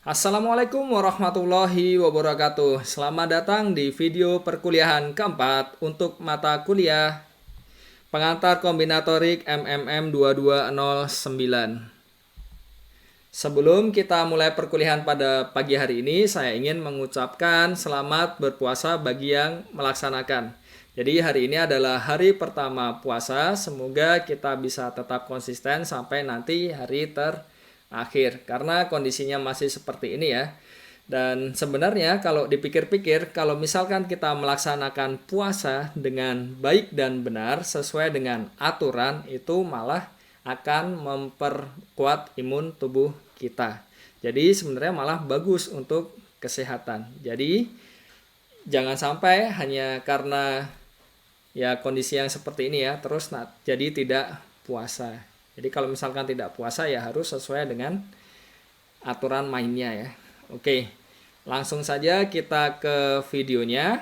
Assalamualaikum warahmatullahi wabarakatuh. Selamat datang di video perkuliahan keempat untuk mata kuliah pengantar kombinatorik MMM 2209. Sebelum kita mulai perkuliahan pada pagi hari ini, saya ingin mengucapkan selamat berpuasa bagi yang melaksanakan. Jadi hari ini adalah hari pertama puasa, semoga kita bisa tetap konsisten sampai nanti hari akhir karena kondisinya masih seperti ini ya. Dan sebenarnya kalau dipikir-pikir, kalau misalkan kita melaksanakan puasa dengan baik dan benar sesuai dengan aturan, itu malah akan memperkuat imun tubuh kita. Jadi sebenarnya malah bagus untuk kesehatan. Jadi jangan sampai hanya karena ya kondisi yang seperti ini ya terus jadi tidak puasa. Jadi kalau misalkan tidak puasa ya harus sesuai dengan aturan mainnya ya. Oke, langsung saja kita ke videonya.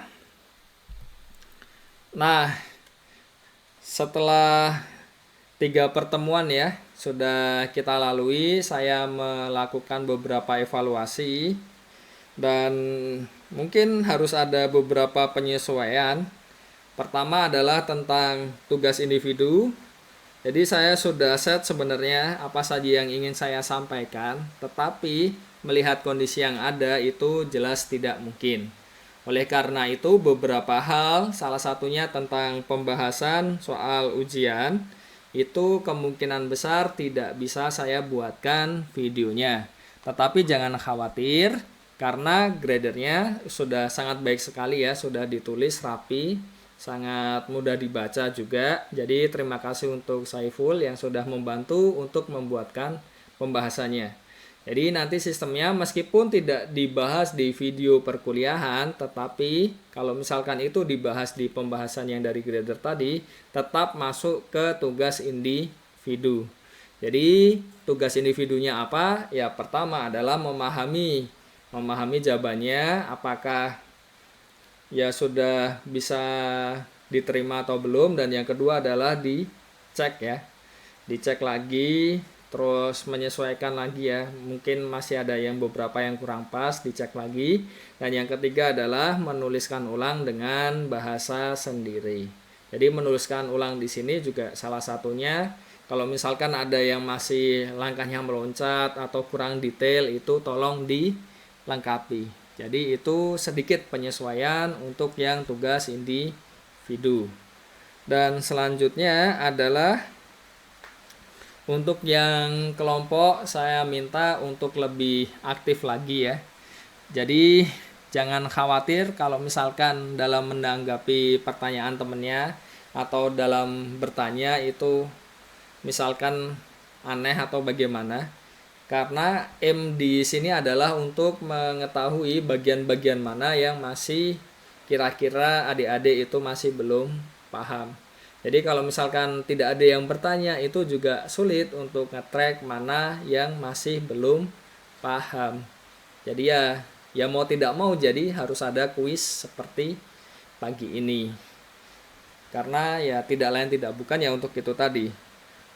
Nah, setelah 3 pertemuan ya sudah kita lalui, saya melakukan beberapa evaluasi dan mungkin harus ada beberapa penyesuaian. Pertama adalah tentang tugas individu. Jadi saya sudah set sebenarnya apa saja yang ingin saya sampaikan, tetapi melihat kondisi yang ada itu jelas tidak mungkin. Oleh karena itu beberapa hal, salah satunya tentang pembahasan soal ujian, itu kemungkinan besar tidak bisa saya buatkan videonya. Tetapi jangan khawatir, karena gradernya sudah sangat baik sekali ya, sudah ditulis rapi, sangat mudah dibaca juga. Jadi terima kasih untuk Saiful yang sudah membantu untuk membuatkan pembahasannya. Jadi nanti sistemnya meskipun tidak dibahas di video perkuliahan, tetapi kalau misalkan itu dibahas di pembahasan yang dari grader tadi, tetap masuk ke tugas individu. Jadi tugas individunya apa? Ya pertama adalah memahami jawabannya, apakah ya sudah bisa diterima atau belum, dan yang kedua adalah dicek ya, dicek lagi, terus menyesuaikan lagi ya, mungkin masih ada yang beberapa yang kurang pas, dicek lagi, dan yang ketiga adalah menuliskan ulang dengan bahasa sendiri. Jadi menuliskan ulang di sini juga salah satunya, kalau misalkan ada yang masih langkahnya meloncat atau kurang detail itu tolong dilengkapi. Jadi itu sedikit penyesuaian untuk yang tugas individu. Dan selanjutnya adalah untuk yang kelompok saya minta untuk lebih aktif lagi ya. Jadi jangan khawatir kalau misalkan dalam menanggapi pertanyaan temennya atau dalam bertanya itu misalkan aneh atau bagaimana. Karena M di sini adalah untuk mengetahui bagian-bagian mana yang masih kira-kira adik-adik itu masih belum paham. Jadi kalau misalkan tidak ada yang bertanya itu juga sulit untuk nge-track mana yang masih belum paham. Jadi ya mau tidak mau jadi harus ada kuis seperti pagi ini. Karena ya tidak lain tidak bukan ya untuk itu tadi.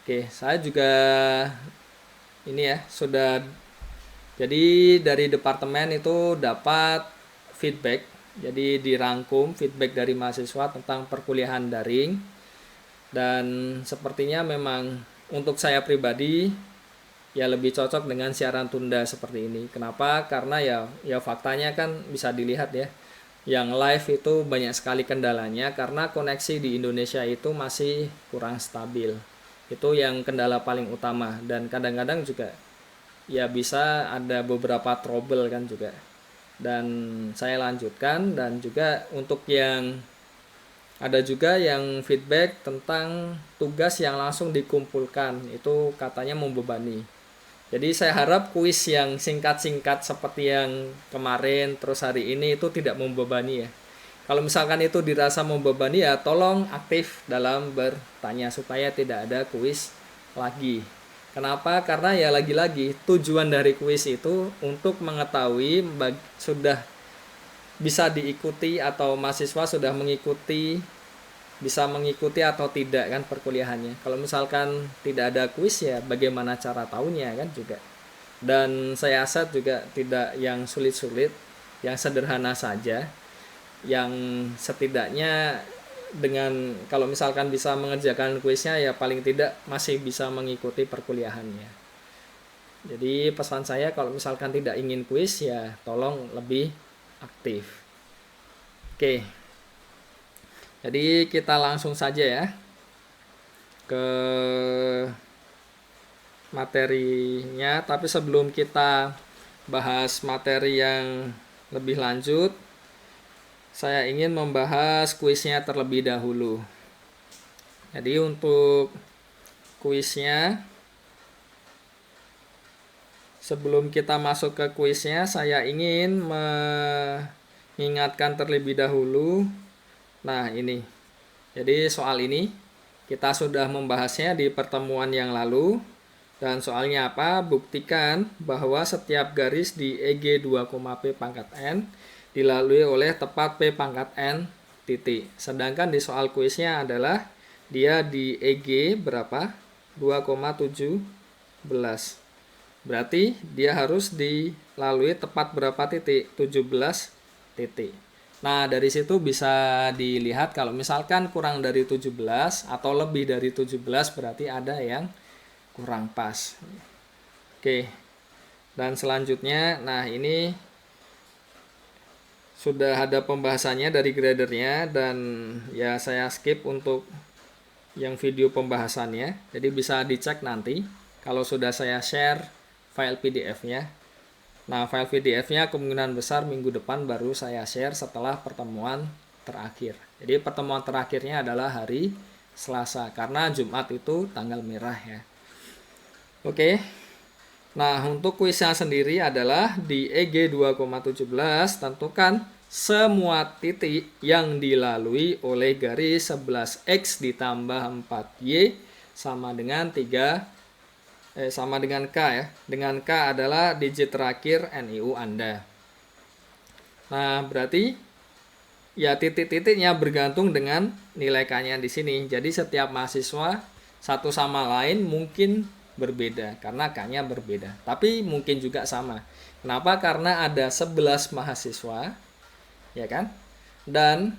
Oke, saya juga ini ya sudah, jadi dari departemen itu dapat feedback, jadi dirangkum feedback dari mahasiswa tentang perkuliahan daring, dan sepertinya memang untuk saya pribadi ya lebih cocok dengan siaran tunda seperti ini. Kenapa? Karena ya faktanya kan bisa dilihat ya, yang live itu banyak sekali kendalanya karena koneksi di Indonesia itu masih kurang stabil. Itu yang kendala paling utama, dan kadang-kadang juga ya bisa ada beberapa trouble kan juga. Dan saya lanjutkan, dan juga untuk yang ada juga yang feedback tentang tugas yang langsung dikumpulkan itu katanya membebani. Jadi saya harap kuis yang singkat-singkat seperti yang kemarin terus hari ini itu tidak membebani ya. Kalau misalkan itu dirasa membebani ya tolong aktif dalam bertanya supaya tidak ada kuis lagi. Kenapa? Karena ya lagi-lagi tujuan dari kuis itu untuk mengetahui sudah bisa diikuti atau mahasiswa sudah mengikuti, bisa mengikuti atau tidak kan perkuliahannya. Kalau misalkan tidak ada kuis ya bagaimana cara tahunya kan juga. Dan saya rasa juga tidak yang sulit-sulit, yang sederhana saja, yang setidaknya dengan kalau misalkan bisa mengerjakan kuisnya ya paling tidak masih bisa mengikuti perkuliahannya. Jadi pesan saya kalau misalkan tidak ingin kuis ya tolong lebih aktif. Oke. Jadi kita langsung saja ya ke materinya, tapi sebelum kita bahas materi yang lebih lanjut, saya ingin membahas kuisnya terlebih dahulu. Jadi untuk kuisnya, sebelum kita masuk ke kuisnya, saya ingin mengingatkan terlebih dahulu. Nah ini, jadi soal ini kita sudah membahasnya di pertemuan yang lalu. Dan soalnya apa? Buktikan bahwa setiap garis di EG 2,P pangkat N dilalui oleh tepat P pangkat N titik. Sedangkan di soal kuisnya adalah dia di EG berapa? 2,17. Berarti dia harus dilalui tepat berapa titik? 17 titik. Nah, dari situ bisa dilihat kalau misalkan kurang dari 17 atau lebih dari 17 berarti ada yang kurang pas. Oke. Dan selanjutnya, nah ini sudah ada pembahasannya dari gradernya dan ya saya skip untuk yang video pembahasannya. Jadi bisa dicek nanti kalau sudah saya share file PDF-nya. Nah, file PDF-nya kemungkinan besar minggu depan baru saya share setelah pertemuan terakhir. Jadi pertemuan terakhirnya adalah hari Selasa karena Jumat itu tanggal merah ya. Oke. Nah, untuk kuisnya sendiri adalah di EG 2,17 tentukan semua titik yang dilalui oleh garis 11X ditambah 4Y sama dengan sama dengan K ya. Dengan K adalah digit terakhir NIU Anda. Nah, berarti ya titik-titiknya bergantung dengan nilai K-nya di sini. Jadi setiap mahasiswa satu sama lain mungkin berbeda karena K-nya berbeda, tapi mungkin juga sama. Kenapa? Karena ada 11 mahasiswa, ya kan? Dan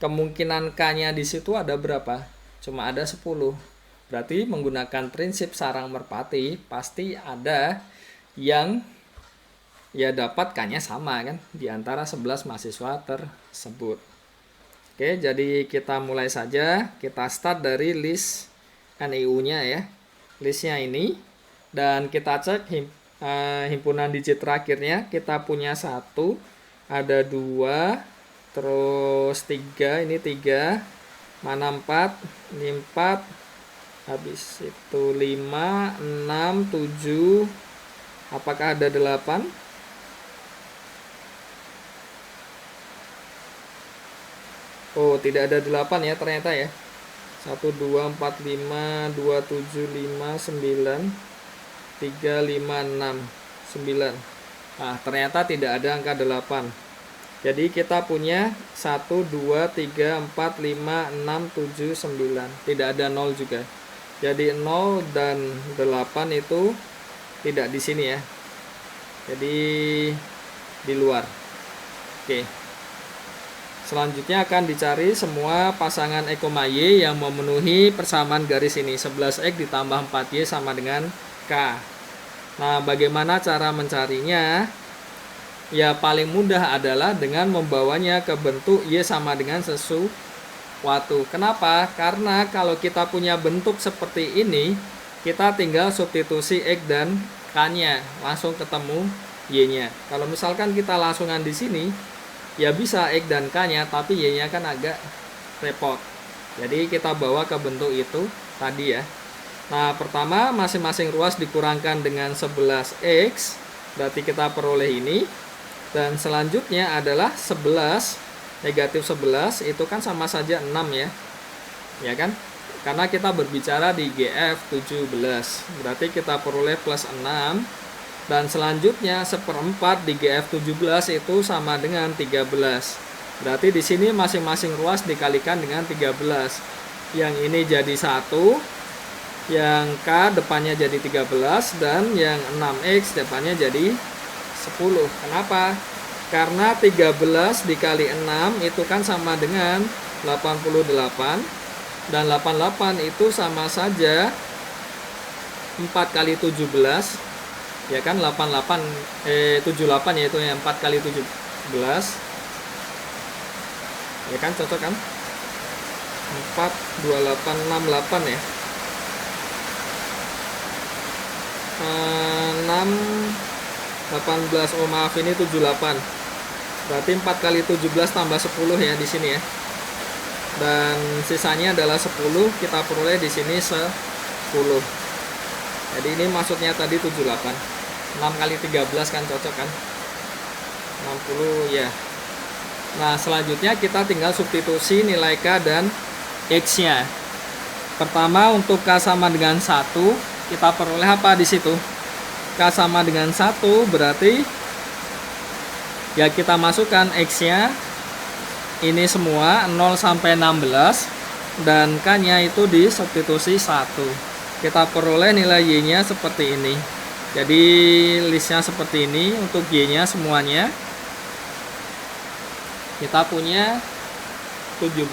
kemungkinan K-nya di situ ada berapa? Cuma ada 10. Berarti menggunakan prinsip sarang merpati pasti ada yang ya dapat K-nya sama kan di antara 11 mahasiswa tersebut. Oke, jadi kita mulai saja. Kita start dari list NIU-nya ya. Listnya ini dan kita cek himpunan digit terakhirnya. Kita punya 1, ada 2, terus 3, ini 3, mana 4, ini 4, habis itu 5, 6, 7, apakah ada 8? Oh, tidak ada 8 ya ternyata ya. 1, 2, 4, 5, 2, 7, 5, 9, 3, 5, 6, 9. Nah, ternyata tidak ada angka 8. Jadi kita punya 1, 2, 3, 4, 5, 6, 7, 9. Tidak ada 0 juga. Jadi 0 dan 8 itu tidak di sini ya. Jadi di luar. Oke. Selanjutnya akan dicari semua pasangan X, Y yang memenuhi persamaan garis ini. 11X ditambah 4Y sama dengan K. Nah, bagaimana cara mencarinya? Ya, paling mudah adalah dengan membawanya ke bentuk Y sama dengan sesuatu. Kenapa? Karena kalau kita punya bentuk seperti ini, kita tinggal substitusi X dan K-nya. Langsung ketemu Y-nya. Kalau misalkan kita langsungan di sini, ya bisa X dan K-nya, tapi Y-nya kan agak repot. Jadi kita bawa ke bentuk itu tadi ya. Nah, pertama masing-masing ruas dikurangkan dengan 11X, berarti kita peroleh ini. Dan selanjutnya adalah 11, negatif 11, itu kan sama saja 6 ya. Ya kan? Karena kita berbicara di GF 17, berarti kita peroleh plus 6. Dan selanjutnya 1/4 di GF 17 itu sama dengan 13. Berarti di sini masing-masing ruas dikalikan dengan 13. Yang ini jadi 1, Yang K depannya jadi 13 dan yang 6X depannya jadi 10. Kenapa? Karena 13 dikali 6 itu kan sama dengan 88 dan 88 itu sama saja 4 kali 17 ya kan 78 yaitu yang 4 kali 17 ya kan cocok kan 4 28 68 ya 6 18 oh maaf ini 78 berarti 4 kali 17 tambah 10 ya di sini ya dan sisanya adalah 10 kita peroleh di sini 10 jadi ini maksudnya tadi 78 6 kali 13 kan cocok kan 60 ya. Nah selanjutnya kita tinggal substitusi nilai K dan X nya. Pertama untuk K sama dengan 1 kita peroleh apa di situ? K sama dengan 1 berarti ya kita masukkan X nya ini semua 0 sampai 16 dan K nya itu disubstitusi 1. Kita peroleh nilai Y nya seperti ini. Jadi listnya seperti ini untuk Y nya semuanya kita punya 17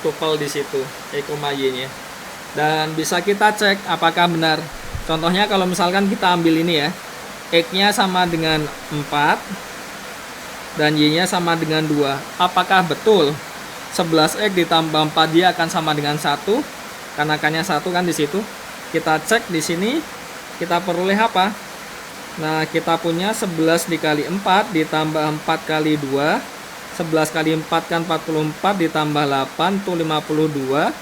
tuple di situ Y nya dan bisa kita cek apakah benar. Contohnya kalau misalkan kita ambil ini ya X nya sama dengan 4 dan Y nya sama dengan 2, apakah betul 11X ditambah 4 dia akan sama dengan 1 karena K nya 1 kan di situ. Kita cek di sini kita peroleh apa? Nah kita punya 11 dikali 4 ditambah 4 kali 2 11 kali 4 kan 44 ditambah 8 itu 52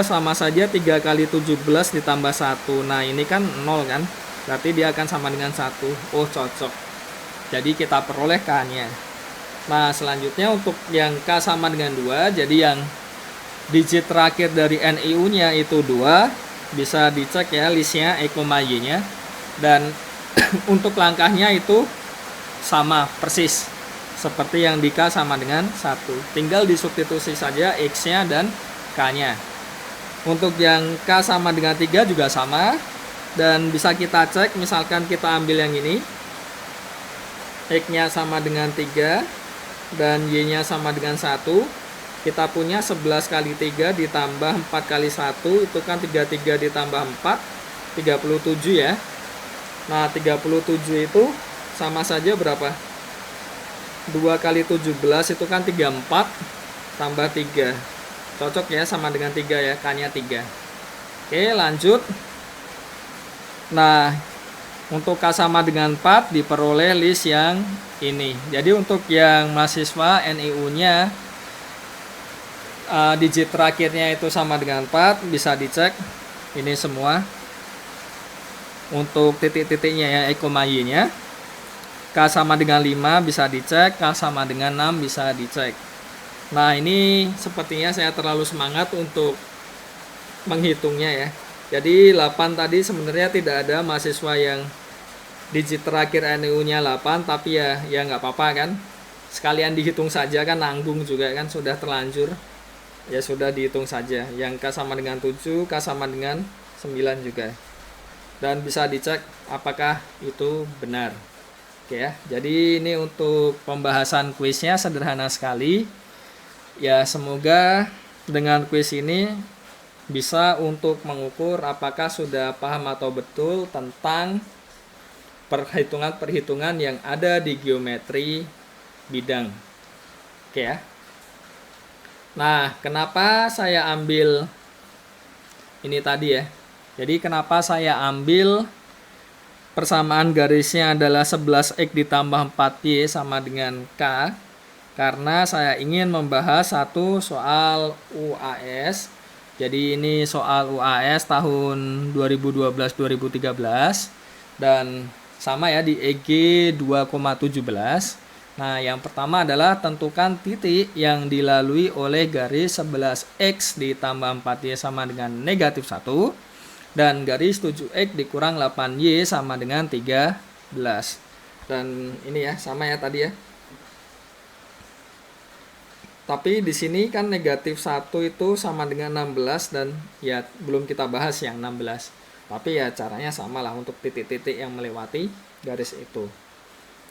sama saja 3 kali 17 ditambah 1. Nah ini kan 0 kan berarti dia akan sama dengan 1. Oh cocok, jadi kita peroleh K nya. Nah selanjutnya untuk yang K sama dengan 2 jadi yang digit terakhir dari NIU nya itu 2 bisa dicek ya listnya Y nya dan untuk langkahnya itu sama persis seperti yang di K sama dengan 1, tinggal disubstitusi saja X nya dan K nya. Untuk yang K sama dengan 3 juga sama dan bisa kita cek misalkan kita ambil yang ini X nya sama dengan 3 dan Y nya sama dengan 1, kita punya 11 kali 3 ditambah 4 kali 1 itu kan 33 ditambah 4 37 ya. Nah 37 itu sama saja berapa? 2 kali 17 itu kan 34 tambah 3 cocok ya sama dengan 3 ya, K nya 3. Oke lanjut. Nah untuk K sama dengan 4 diperoleh list yang ini. Jadi untuk yang mahasiswa NIU nya digit terakhirnya itu sama dengan 4 bisa dicek ini semua untuk titik-titiknya ya Y nya. K sama dengan 5 bisa dicek, K sama dengan 6 bisa dicek. Nah ini sepertinya saya terlalu semangat untuk menghitungnya ya. Jadi 8 tadi sebenarnya tidak ada mahasiswa yang digit terakhir NIU nya 8 tapi ya nggak apa-apa kan, sekalian dihitung saja kan, nanggung juga kan, sudah terlanjur ya sudah dihitung saja. Yang K sama dengan 7, K sama dengan 9 juga. Dan bisa dicek apakah itu benar. Oke ya. Jadi ini untuk pembahasan kuisnya sederhana sekali. Ya semoga dengan kuis ini bisa untuk mengukur apakah sudah paham atau betul tentang perhitungan-perhitungan yang ada di geometri bidang. Oke ya. Nah, kenapa saya ambil ini tadi ya? Jadi kenapa saya ambil persamaan garisnya adalah 11X ditambah 4Y sama dengan K? Karena saya ingin membahas satu soal UAS. Jadi ini soal UAS tahun 2012-2013 dan sama ya di EG 2,17. Nah, yang pertama adalah tentukan titik yang dilalui oleh garis 11X ditambah 4Y sama dengan negatif 1 dan garis 7X dikurang 8Y sama dengan 13. Dan ini ya, sama ya tadi ya. Tapi di sini kan negatif 1 itu sama dengan 16 dan ya belum kita bahas yang 16. Tapi ya caranya sama lah untuk titik-titik yang melewati garis itu.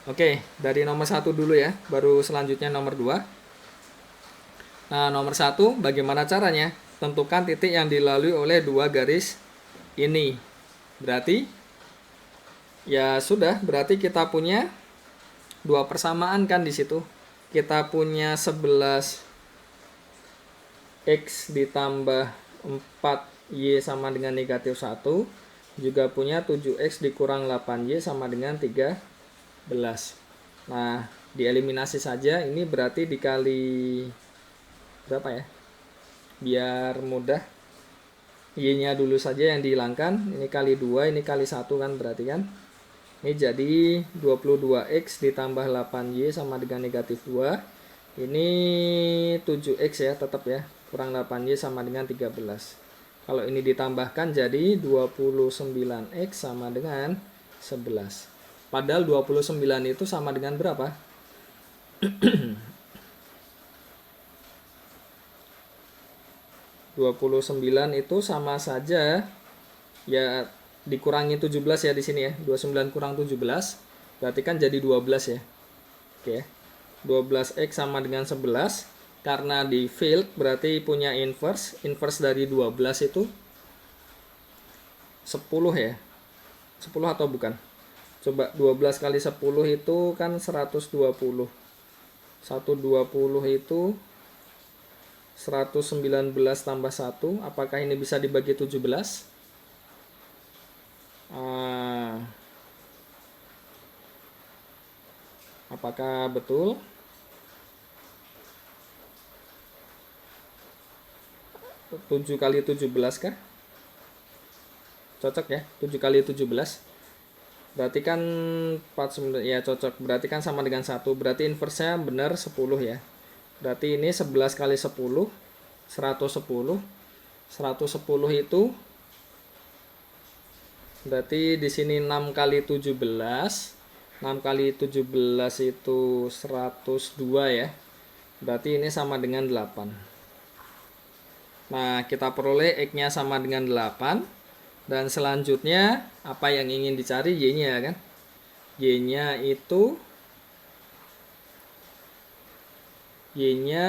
Oke, dari nomor 1 dulu ya, baru selanjutnya nomor 2. Nah, nomor 1 bagaimana caranya? Tentukan titik yang dilalui oleh dua garis ini. Berarti ya sudah, berarti kita punya dua persamaan kan di situ. Kita punya 11 X ditambah 4Y sama dengan negatif 1. Juga punya 7X dikurang 8Y sama dengan 13. Nah, dieliminasi saja. Ini berarti dikali berapa ya? Biar mudah. Y-nya dulu saja yang dihilangkan. Ini kali 2, ini kali 1 kan berarti kan. Ini jadi 22X ditambah 8Y sama dengan negatif 2. Ini 7X ya tetap ya. Kurang 8Y sama dengan 13. Kalau ini ditambahkan jadi 29X sama dengan 11. Padahal 29 itu sama dengan berapa? 29 itu sama saja ya dikurangi 17 ya di sini ya. 29 kurang 17 berarti kan jadi 12 ya. Oke. 12X sama dengan 11. Karena di field berarti punya inverse. Inverse dari 12 itu 10 ya. 10 atau bukan? Coba 12 kali 10 itu kan 120. 120 itu 119 tambah 1. Apakah ini bisa dibagi 17? Apakah betul? Tujuh kali 17 kah? Cocok ya? 7 kali 17. Berarti kan 49 ya cocok. Berarti kan sama dengan 1. Berarti inverse-nya benar 10 ya. Berarti ini 11 kali 10 110. 110 itu berarti di sini 6 kali 17. 6 kali 17 itu 102 ya. Berarti ini sama dengan 8. Nah, kita peroleh X-nya sama dengan 8. Dan selanjutnya, apa yang ingin dicari? Y-nya kan? Y-nya itu Y-nya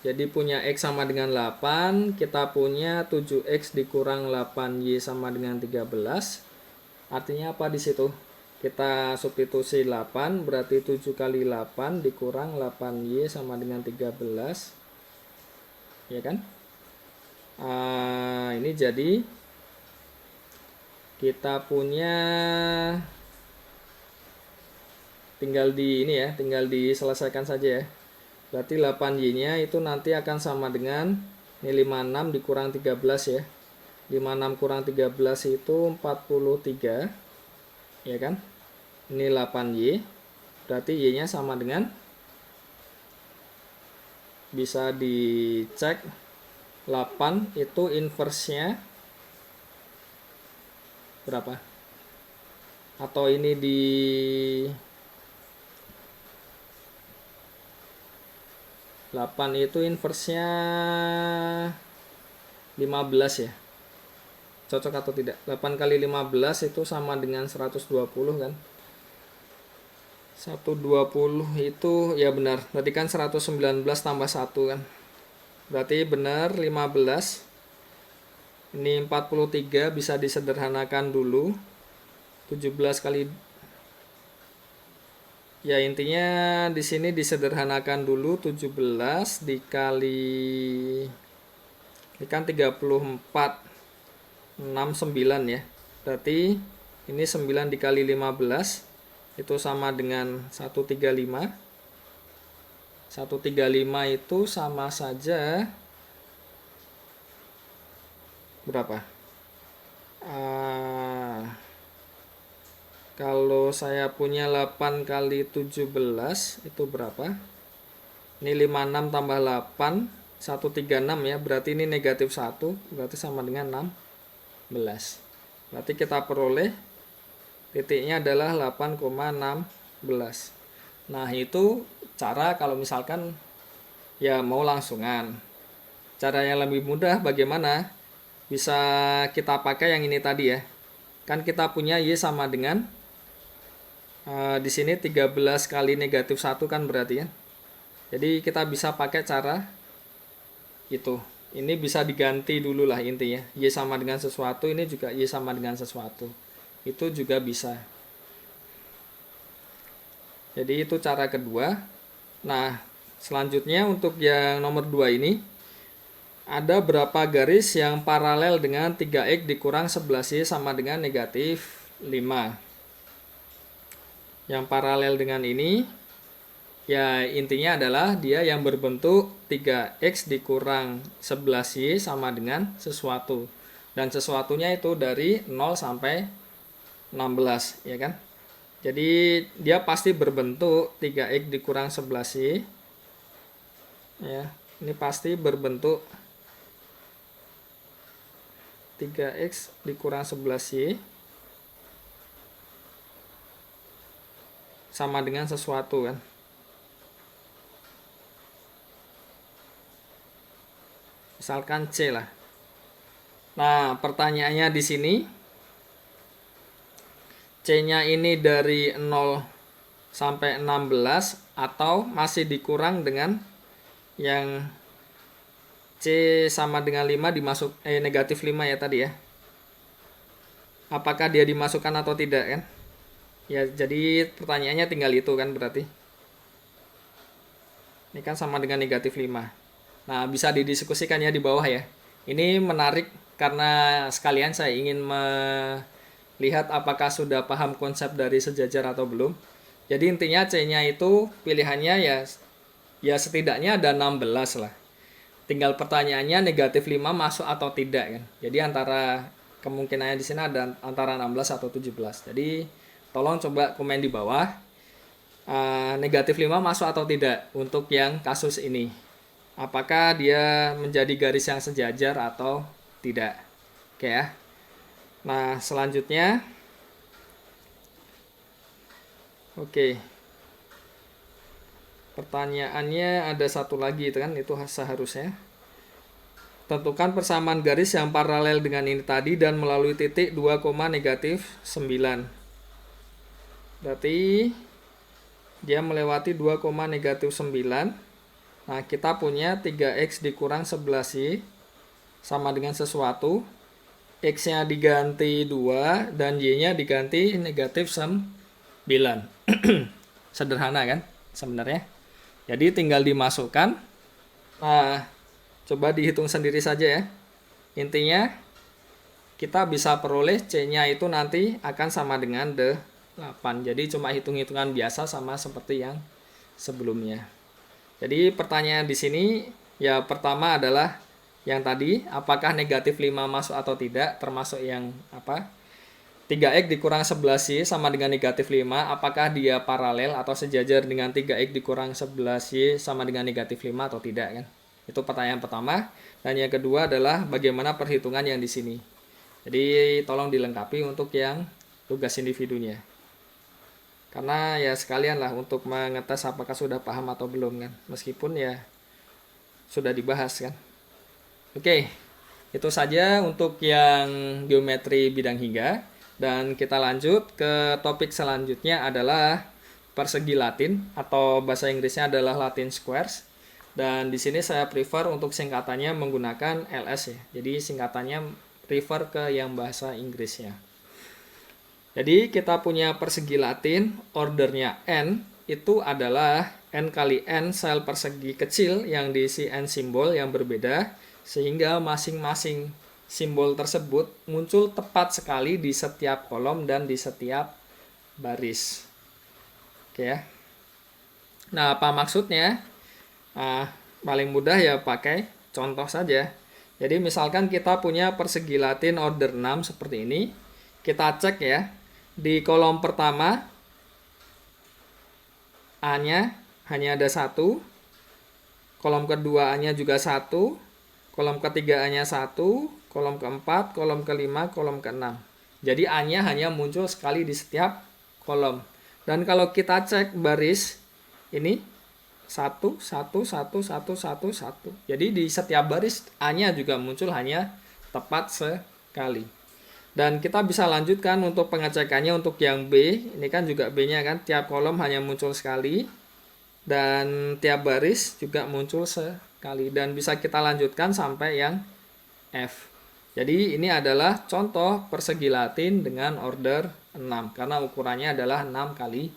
jadi punya X sama dengan 8. Kita punya 7X dikurang 8Y sama dengan 13. Artinya apa di situ? Kita substitusi 8. Berarti 7 kali 8 dikurang 8Y sama dengan 13. Ya kan? Ini jadi kita punya tinggal di ini ya, tinggal diselesaikan saja ya. Berarti 8Y-nya itu nanti akan sama dengan ini 56 dikurang 13 ya. 56 kurang 13 itu 43. Ya kan? Ini 8Y. Berarti Y-nya sama dengan, bisa dicek, 8 itu inverse-nya berapa? Atau ini di 8 itu inverse-nya 15 ya. Cocok atau tidak? 8 kali 15 itu sama dengan 120 kan? 120 itu ya benar. Berarti kan 119 tambah 1 kan. Berarti benar 15. Ini 43 bisa disederhanakan dulu. 17 kali ya intinya di sini disederhanakan dulu. 17 dikali ini kan 34 69 ya. Berarti ini 9 dikali 15 itu sama dengan 135. 135 itu sama saja berapa? Kalau saya punya 8 kali 17 itu berapa? Ini 56 tambah 8 136 ya. Berarti ini negatif 1. Berarti sama dengan 16. Berarti kita peroleh titiknya adalah 8,16. Nah, itu cara kalau misalkan ya mau langsungan. Cara yang lebih mudah bagaimana? Bisa kita pakai yang ini tadi ya. Kan kita punya Y sama dengan di sini 13 kali negatif 1 kan berarti ya. Jadi kita bisa pakai cara itu. Ini bisa diganti dulu lah intinya. Y sama dengan sesuatu, ini juga Y sama dengan sesuatu. Itu juga bisa. Jadi itu cara kedua. Nah, selanjutnya untuk yang nomor 2 ini, ada berapa garis yang paralel dengan 3x dikurang 11y sama dengan negatif 5. Yang paralel dengan ini, ya intinya adalah dia yang berbentuk 3x dikurang 11y sama dengan sesuatu. Dan sesuatunya itu dari 0 sampai 16, ya kan? Jadi dia pasti berbentuk 3x dikurang 11y. Ya, ini pasti berbentuk 3x dikurang 11y sama dengan sesuatu kan. Misalkan C lah. Nah, pertanyaannya di sini, C-nya ini dari 0 sampai 16 atau masih dikurang dengan yang C sama dengan 5 negatif 5 ya tadi ya. Apakah dia dimasukkan atau tidak kan? Ya, jadi pertanyaannya tinggal itu kan berarti. Ini kan sama dengan negatif 5. Nah, bisa didiskusikan ya di bawah ya. Ini menarik karena sekalian saya ingin melihat apakah sudah paham konsep dari sejajar atau belum. Jadi intinya C-nya itu pilihannya ya setidaknya ada 16 lah. Tinggal pertanyaannya negatif 5 masuk atau tidak kan. Jadi antara kemungkinannya di sini ada antara 16 atau 17. Jadi tolong coba komen di bawah negatif 5 masuk atau tidak untuk yang kasus ini. Apakah dia menjadi garis yang sejajar atau tidak. Oke ya. Nah, selanjutnya. Oke. Pertanyaannya ada satu lagi itu kan, itu seharusnya. Tentukan persamaan garis yang paralel dengan ini tadi dan melalui titik 2, negatif 9. Berarti dia melewati 2, negatif 9. Nah, kita punya 3x dikurang 11y sama dengan sesuatu. X-nya diganti 2 dan Y-nya diganti negatif 9. Sederhana kan sebenarnya. Jadi tinggal dimasukkan. Nah, coba dihitung sendiri saja ya. Intinya kita bisa peroleh C-nya itu nanti akan sama dengan 8. Jadi cuma hitung-hitungan biasa sama seperti yang sebelumnya. Jadi pertanyaan di sini ya pertama adalah yang tadi, apakah negatif 5 masuk atau tidak, termasuk yang 3x dikurang 11y sama dengan negatif 5, apakah dia paralel atau sejajar dengan 3x dikurang 11y sama dengan negatif 5 atau tidak kan? Itu pertanyaan pertama. Dan yang kedua adalah bagaimana perhitungan yang di sini. Jadi tolong dilengkapi untuk yang tugas individunya. Karena ya sekalian lah untuk mengetes apakah sudah paham atau belum kan. Meskipun ya sudah dibahas kan. Oke, itu saja untuk yang geometri bidang hingga. Dan kita lanjut ke topik selanjutnya adalah persegi Latin atau bahasa Inggrisnya adalah Latin squares. Dan di sini saya prefer untuk singkatannya menggunakan LS ya. Jadi singkatannya prefer ke yang bahasa Inggrisnya. Jadi kita punya persegi Latin, ordernya n, itu adalah n kali n sel persegi kecil yang diisi n simbol yang berbeda, sehingga masing-masing simbol tersebut muncul tepat sekali di setiap kolom dan di setiap baris. Oke ya. Nah, apa maksudnya? Paling mudah ya pakai contoh saja. Jadi misalkan kita punya persegi Latin order 6 seperti ini. Kita cek ya. Di kolom pertama A-nya hanya ada 1, kolom kedua A-nya juga 1, kolom ketiga A-nya 1, kolom keempat, kolom kelima, kolom keenam. Jadi A-nya hanya muncul sekali di setiap kolom. Dan kalau kita cek baris, ini 1, 1, 1, 1, 1, 1. Jadi di setiap baris A-nya juga muncul hanya tepat sekali. Dan kita bisa lanjutkan untuk pengecekannya untuk yang B. Ini kan juga B-nya kan, tiap kolom hanya muncul sekali. Dan tiap baris juga muncul sekali. Dan bisa kita lanjutkan sampai yang F. Jadi ini adalah contoh persegi Latin dengan order 6. Karena ukurannya adalah 6 kali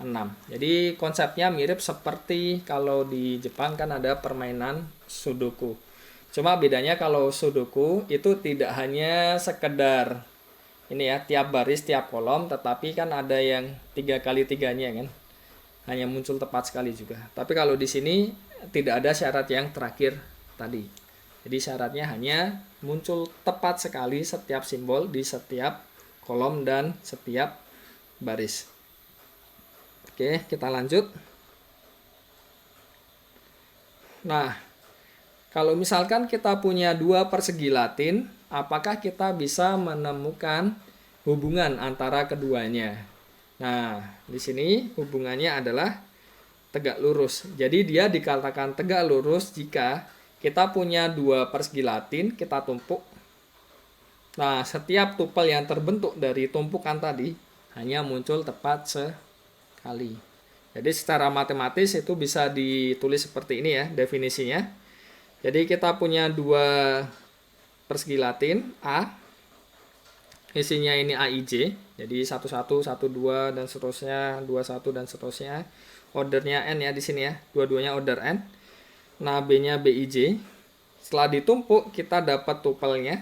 6. Jadi konsepnya mirip seperti kalau di Jepang kan ada permainan Sudoku. Cuma bedanya kalau Sudoku itu tidak hanya sekedar ini ya, tiap baris, tiap kolom, tetapi kan ada yang 3 kali 3-nya kan. Hanya muncul tepat sekali juga. Tapi kalau di sini tidak ada syarat yang terakhir tadi. Jadi syaratnya hanya muncul tepat sekali setiap simbol di setiap kolom dan setiap baris. Oke, kita lanjut. Nah, kalau misalkan kita punya dua persegi Latin, apakah kita bisa menemukan hubungan antara keduanya? Nah, di sini hubungannya adalah tegak lurus. Jadi dia dikatakan tegak lurus jika kita punya dua persegi Latin, kita tumpuk. Nah, setiap tupel yang terbentuk dari tumpukan tadi hanya muncul tepat sekali. Jadi secara matematis itu bisa ditulis seperti ini ya definisinya. Jadi kita punya dua persegi Latin A, isinya ini AIJ, jadi 11, 12 dan seterusnya, 21 dan seterusnya. Ordernya N ya di sini ya, dua-duanya order N. Nah, B-nya BIJ. Setelah ditumpuk kita dapat tupelnya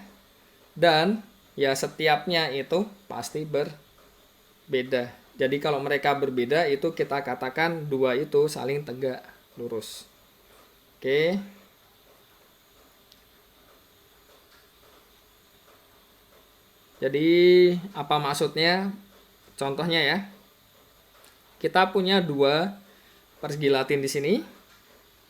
dan ya setiapnya itu pasti berbeda. Jadi kalau mereka berbeda itu kita katakan dua itu saling tegak lurus. Oke. Jadi apa maksudnya? Contohnya ya. Kita punya dua persegi Latin di sini.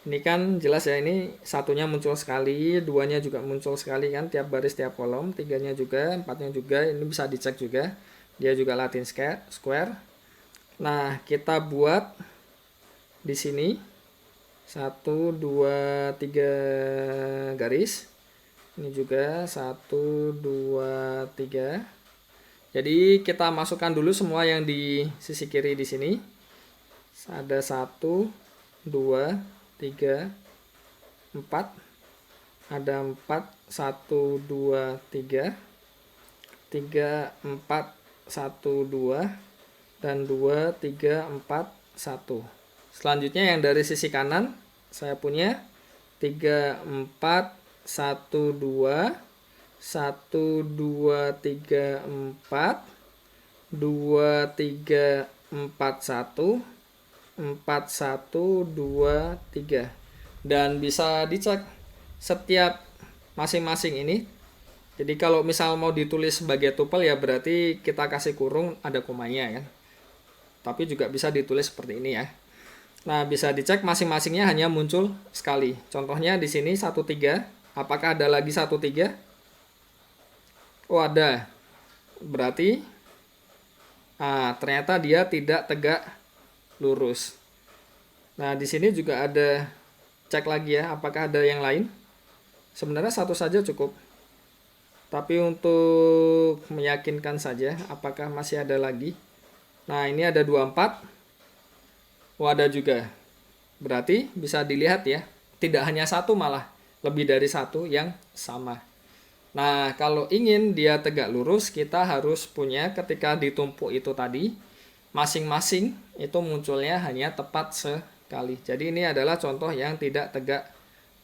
Ini kan jelas ya, ini satunya muncul sekali, duanya juga muncul sekali kan, tiap baris tiap kolom, tiganya juga, empatnya juga, ini bisa dicek juga. Dia juga Latin square. Nah, kita buat di sini 1, 2, 3 garis. Ini juga 1, 2, 3. Jadi kita masukkan dulu semua yang di sisi kiri di sini. Ada 1, 2, 3, 4. Ada 4, 1, 2, 3. 3, 4, 1, 2. Dan 2, 3, 4, 1. Selanjutnya yang dari sisi kanan saya punya 3, 4, 1, 2, 1, 2, 3, 4, 2, 3, 4, 1, 4, 1, 2, 3. Dan bisa dicek setiap masing-masing ini. Jadi kalau misal mau ditulis sebagai tupel ya berarti kita kasih kurung ada komanya kan. Tapi juga bisa ditulis seperti ini ya. Nah, bisa dicek masing-masingnya hanya muncul sekali. Contohnya di sini 1, 3. Apakah ada lagi 1, 3? Oh, ada. Berarti ternyata dia tidak tegak lurus. Nah, di sini juga ada, cek lagi ya, apakah ada yang lain? Sebenarnya satu saja cukup. Tapi untuk meyakinkan saja, apakah masih ada lagi? Nah, ini ada 24. Oh, ada juga. Berarti bisa dilihat ya, tidak hanya satu malah, lebih dari satu yang sama. Nah, kalau ingin dia tegak lurus, kita harus punya ketika ditumpuk itu tadi, masing-masing itu munculnya hanya tepat sekali. Jadi ini adalah contoh yang tidak tegak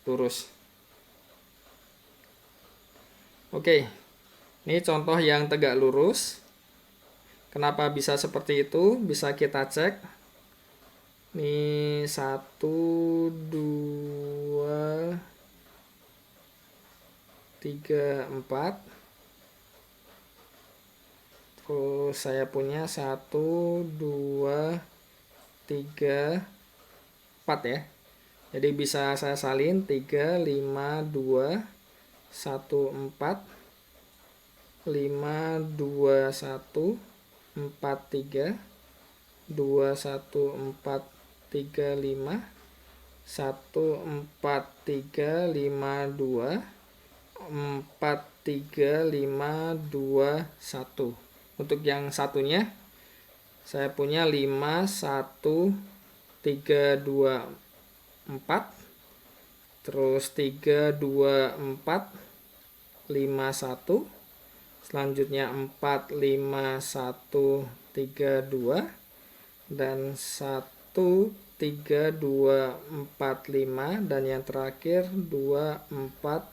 lurus. Oke, ini contoh yang tegak lurus. Kenapa bisa seperti itu? Bisa kita cek. Ini 1, 2, 3, 4. Terus saya punya 1, 2, 3, 4 ya. Jadi bisa saya salin 3, 5, 2, 1, 4, 5, 2, 1, 4, 3, 2, 1, 4, 3, 5, 1, 4, 3, 5, 2, 4, 3, 5, 2, 1. Untuk yang satunya saya punya 5, 1, 3, 2, 4, terus 3, 2, 4, 5, 1, selanjutnya 4, 5, 1, 3, 2, dan 1, 3, 2, 4, 5, dan yang terakhir 2, 4,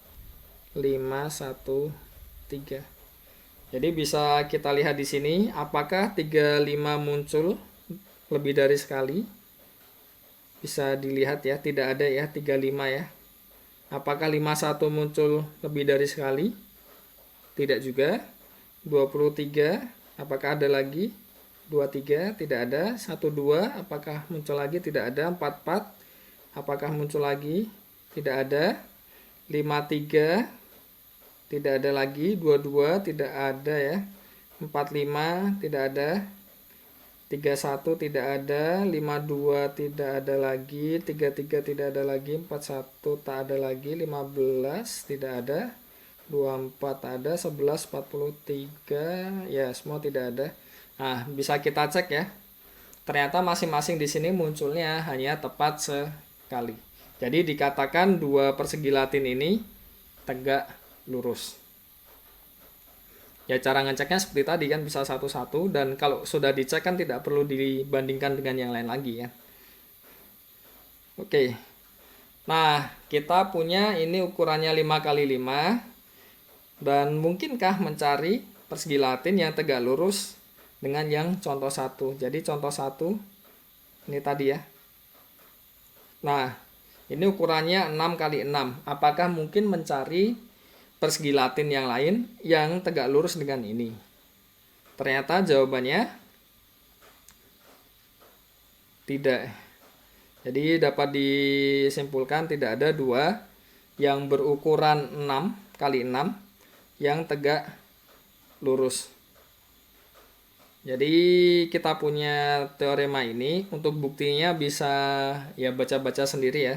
5, 1, 3. Jadi bisa kita lihat di sini apakah 3, 5 muncul lebih dari sekali. Bisa dilihat ya, tidak ada ya 3, 5 ya. Apakah 5, 1 muncul lebih dari sekali? Tidak juga. 23, apakah ada lagi? 23, tidak ada. 1, 2, apakah muncul lagi? Tidak ada. 4, 4, apakah muncul lagi? Tidak ada. 5, 3, tidak ada lagi. 2, 2, tidak ada ya. 4, 5, tidak ada. 3, 1, tidak ada. 5, 2, tidak ada lagi. 3, 3, tidak ada lagi. 4, 1, tak ada lagi. 15, tidak ada. 2, 4 ada. 11, 43, ya semua tidak ada. Nah, bisa kita cek ya. Ternyata masing-masing di sini munculnya hanya tepat sekali. Jadi dikatakan dua persegi latin ini tegak lurus. Ya cara ngeceknya seperti tadi kan, bisa satu-satu, dan kalau sudah dicek kan tidak perlu dibandingkan dengan yang lain lagi ya. Oke. Nah, kita punya ini ukurannya 5 kali 5, dan mungkinkah mencari persegi latin yang tegak lurus dengan yang contoh 1. Jadi contoh 1 ini tadi ya. Nah, ini ukurannya 6 kali 6. Apakah mungkin mencari persegi latin yang lain yang tegak lurus dengan ini? Ternyata jawabannya tidak. Jadi dapat disimpulkan tidak ada dua yang berukuran 6 kali 6 yang tegak lurus. Jadi kita punya teorema ini, untuk buktinya bisa ya baca-baca sendiri ya.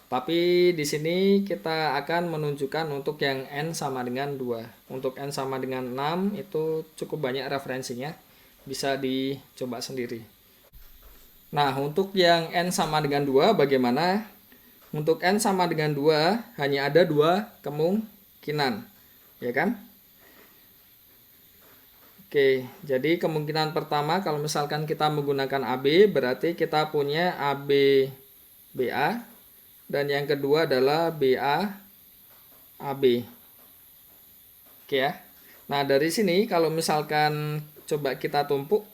Tapi di sini kita akan menunjukkan untuk yang n sama dengan 2. Untuk n sama dengan 6 itu cukup banyak referensinya. Bisa dicoba sendiri. Nah, untuk yang n sama dengan 2 bagaimana? Untuk n sama dengan 2 hanya ada 2 kemungkinan. Ya kan? Oke, jadi kemungkinan pertama kalau misalkan kita menggunakan AB, berarti kita punya AB BA. Dan yang kedua adalah BA AB. Oke ya. Nah, dari sini kalau misalkan coba kita tumpuk,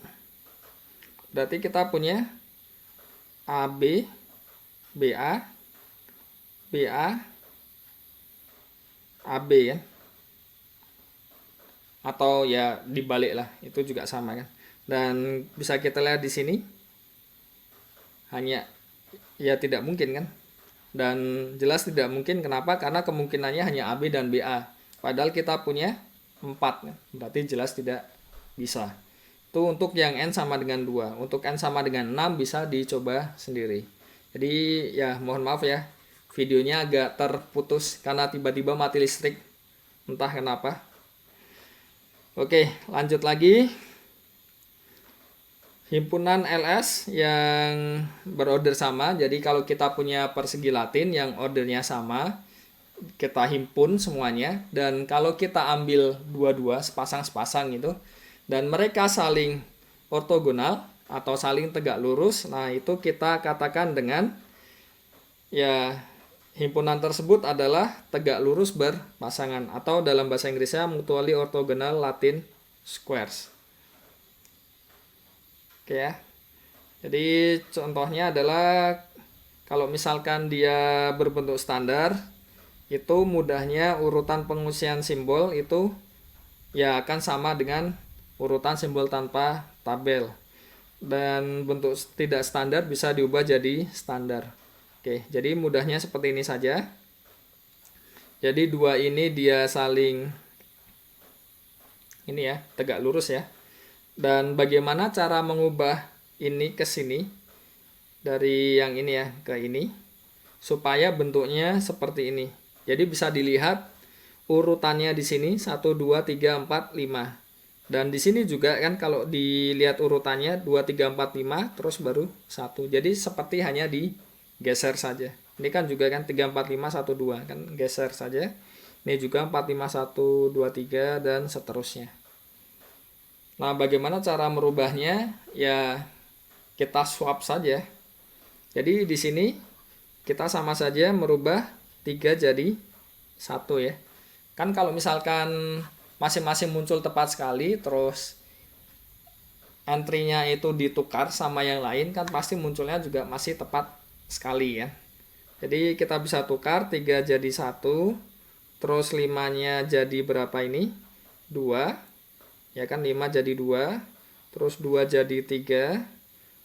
berarti kita punya AB BA BA AB ya. Atau ya dibalik lah, itu juga sama kan. Dan bisa kita lihat di sini hanya ya tidak mungkin kan. Dan jelas tidak mungkin, kenapa? Karena kemungkinannya hanya AB dan BA. Padahal kita punya 4. Berarti jelas tidak bisa. Itu untuk yang N sama dengan 2. Untuk N sama dengan 6 bisa dicoba sendiri. Jadi ya mohon maaf ya, videonya agak terputus karena tiba-tiba mati listrik. Entah kenapa. Oke, lanjut lagi. Himpunan LS yang berorder sama. Jadi kalau kita punya persegi latin yang ordernya sama, kita himpun semuanya. Dan kalau kita ambil dua-dua sepasang-sepasang gitu, dan mereka saling ortogonal atau saling tegak lurus, nah itu kita katakan dengan ya himpunan tersebut adalah tegak lurus berpasangan, atau dalam bahasa Inggrisnya mutually orthogonal Latin squares. Oke ya. Jadi contohnya adalah kalau misalkan dia berbentuk standar, itu mudahnya urutan pengusian simbol itu ya akan sama dengan urutan simbol tanpa tabel. Dan bentuk tidak standar bisa diubah jadi standar. Oke, jadi mudahnya seperti ini saja. Jadi dua ini dia saling ini ya, tegak lurus ya. Dan bagaimana cara mengubah ini ke sini? dari yang ini ya ke ini supaya bentuknya seperti ini. Jadi bisa dilihat urutannya di sini 1 2 3 4 5. Dan di sini juga kan kalau dilihat urutannya 2 3 4 5 terus baru 1. Jadi seperti hanya digeser saja. Ini kan juga kan 3 4 5 1 2 kan geser saja. Ini juga 4 5 1 2 3 dan seterusnya. Nah, bagaimana cara merubahnya? Ya kita swap saja. Jadi di sini kita sama saja merubah 3 jadi 1 ya. Kan kalau misalkan masing-masing muncul tepat sekali, terus entry-nya itu ditukar sama yang lain, kan pasti munculnya juga masih tepat sekali ya. Jadi kita bisa tukar 3 jadi 1, terus 5-nya jadi berapa ini? 2, ya kan 5 jadi 2, terus 2 jadi 3,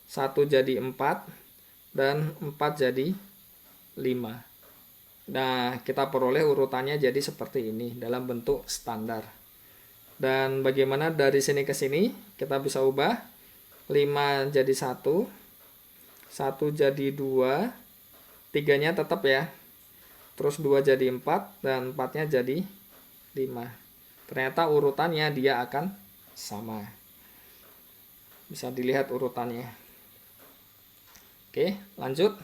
1 jadi 4, dan 4 jadi 5. Nah, kita peroleh urutannya jadi seperti ini dalam bentuk standar. Dan bagaimana dari sini ke sini? Kita bisa ubah 5 jadi 1, 1 jadi 2, 3-nya tetap ya. Terus 2 jadi 4, dan 4-nya jadi 5. Ternyata urutannya dia akan sama. Bisa dilihat urutannya. Oke, lanjut.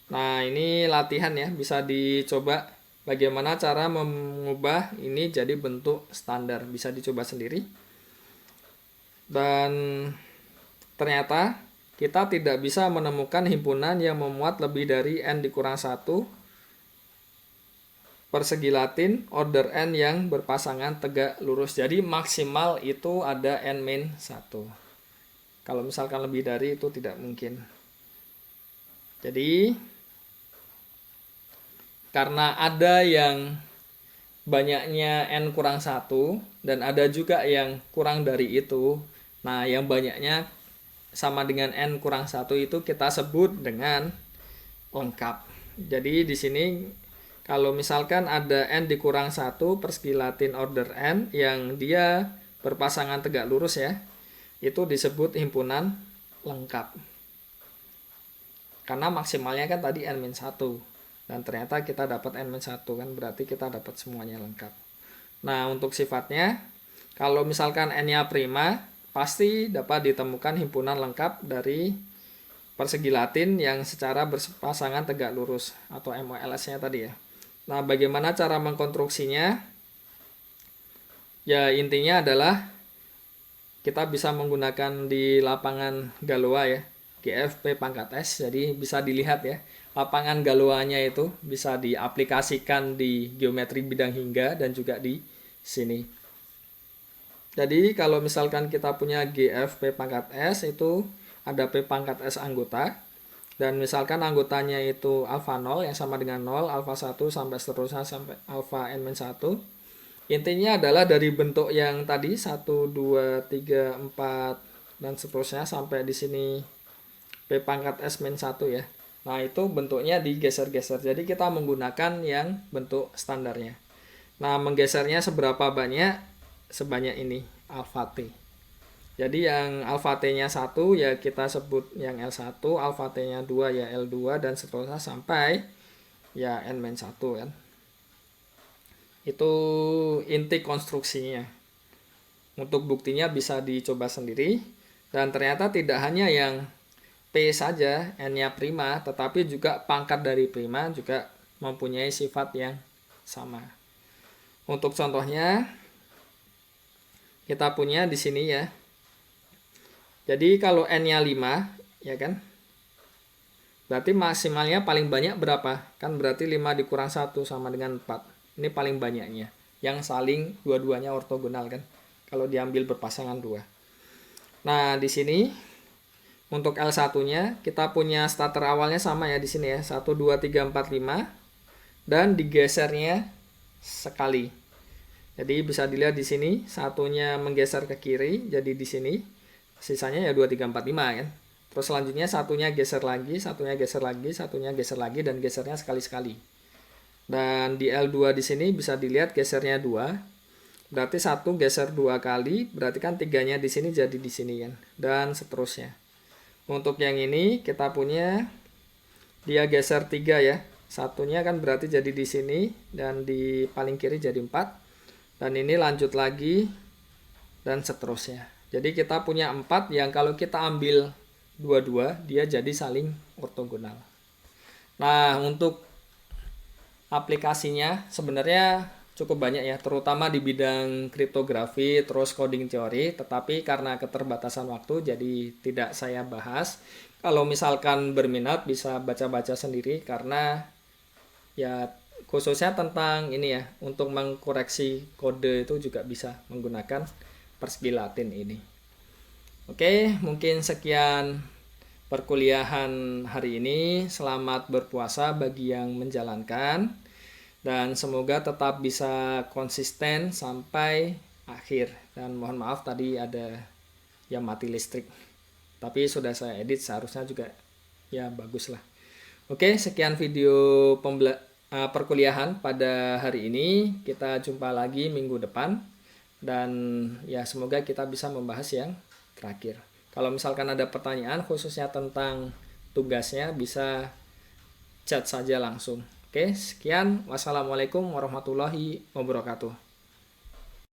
Nah, ini latihan ya, bisa dicoba. Bagaimana cara mengubah ini jadi bentuk standar, bisa dicoba sendiri. Dan ternyata kita tidak bisa menemukan himpunan yang memuat lebih dari n dikurang 1 persegi Latin order n yang berpasangan tegak lurus. Jadi maksimal itu ada n-1. Kalau misalkan lebih dari itu tidak mungkin. Jadi karena ada yang banyaknya n kurang 1 dan ada juga yang kurang dari itu. Nah, yang banyaknya sama dengan n kurang 1 itu kita sebut dengan lengkap. Jadi di sini kalau misalkan ada n dikurang 1 persegi Latin order n yang dia berpasangan tegak lurus ya, itu disebut himpunan lengkap. Karena maksimalnya kan tadi n-1. Dan ternyata kita dapat n-1 kan, berarti kita dapat semuanya lengkap. Nah, untuk sifatnya, kalau misalkan n-nya prima, pasti dapat ditemukan himpunan lengkap dari persegi Latin yang secara berpasangan tegak lurus, atau MOLS-nya tadi ya. Nah, bagaimana cara mengkonstruksinya? Ya, intinya adalah kita bisa menggunakan di lapangan Galois ya, GFP pangkat S, jadi bisa dilihat ya. Lapangan Galois-nya itu bisa diaplikasikan di geometri bidang hingga dan juga di sini. Jadi kalau misalkan kita punya GF P pangkat S itu ada P pangkat S anggota. Dan misalkan anggotanya itu alfa 0 yang sama dengan 0, alfa 1 sampai seterusnya sampai alfa n-1. Intinya adalah dari bentuk yang tadi 1, 2, 3, 4 dan seterusnya sampai di sini P pangkat S-1 ya. Nah, itu bentuknya digeser-geser. Jadi kita menggunakan yang bentuk standarnya. Nah, menggesernya seberapa banyak? Sebanyak ini, alfa T. Jadi yang alfa T-nya 1 ya kita sebut yang L1, alfa T-nya 2 ya L2, dan seterusnya sampai ya N-1 kan. Itu inti konstruksinya. Untuk buktinya bisa dicoba sendiri. Dan ternyata tidak hanya yang P saja, N-nya prima, tetapi juga pangkat dari prima juga mempunyai sifat yang sama. Untuk contohnya, kita punya di sini ya. Jadi kalau N-nya 5, ya kan? Berarti maksimalnya paling banyak berapa? Kan berarti 5 dikurang 1 sama dengan 4. Ini paling banyaknya. Yang saling dua-duanya ortogonal kan? Kalau diambil berpasangan 2. Nah, di sini untuk L1-nya kita punya starter awalnya sama ya di sini ya. 1 2 3 4 5 dan digesernya sekali. Jadi bisa dilihat di sini satunya menggeser ke kiri jadi di sini. Sisanya ya 2 3 4 5 kan. Terus selanjutnya satunya geser lagi, satunya geser lagi, satunya geser lagi dan gesernya sekali-sekali. Dan di L2 di sini bisa dilihat gesernya 2. Berarti 1 geser 2 kali, berarti kan 3-nya di sini jadi di sini kan. Dan seterusnya. untuk yang ini kita punya dia geser 3 ya. Satunya kan berarti jadi di sini dan di paling kiri jadi 4. Dan ini lanjut lagi dan seterusnya. Jadi kita punya 4 yang kalau kita ambil dua-dua dia jadi saling ortogonal. Nah, untuk aplikasinya sebenarnya cukup banyak ya, terutama di bidang kriptografi terus coding teori, tetapi karena keterbatasan waktu jadi tidak saya bahas. Kalau misalkan berminat bisa baca-baca sendiri karena ya khususnya tentang ini ya, untuk mengkoreksi kode itu juga bisa menggunakan persegi Latin ini. Oke, mungkin sekian perkuliahan hari ini. Selamat berpuasa bagi yang menjalankan dan semoga tetap bisa konsisten sampai akhir. Dan mohon maaf tadi ada yang mati listrik, tapi sudah saya edit, seharusnya juga ya bagus lah. Oke, sekian video perkuliahan pada hari ini. Kita jumpa lagi minggu depan dan ya semoga kita bisa membahas yang terakhir. Kalau misalkan ada pertanyaan khususnya tentang tugasnya bisa chat saja langsung. Oke, sekian. Wassalamualaikum warahmatullahi wabarakatuh.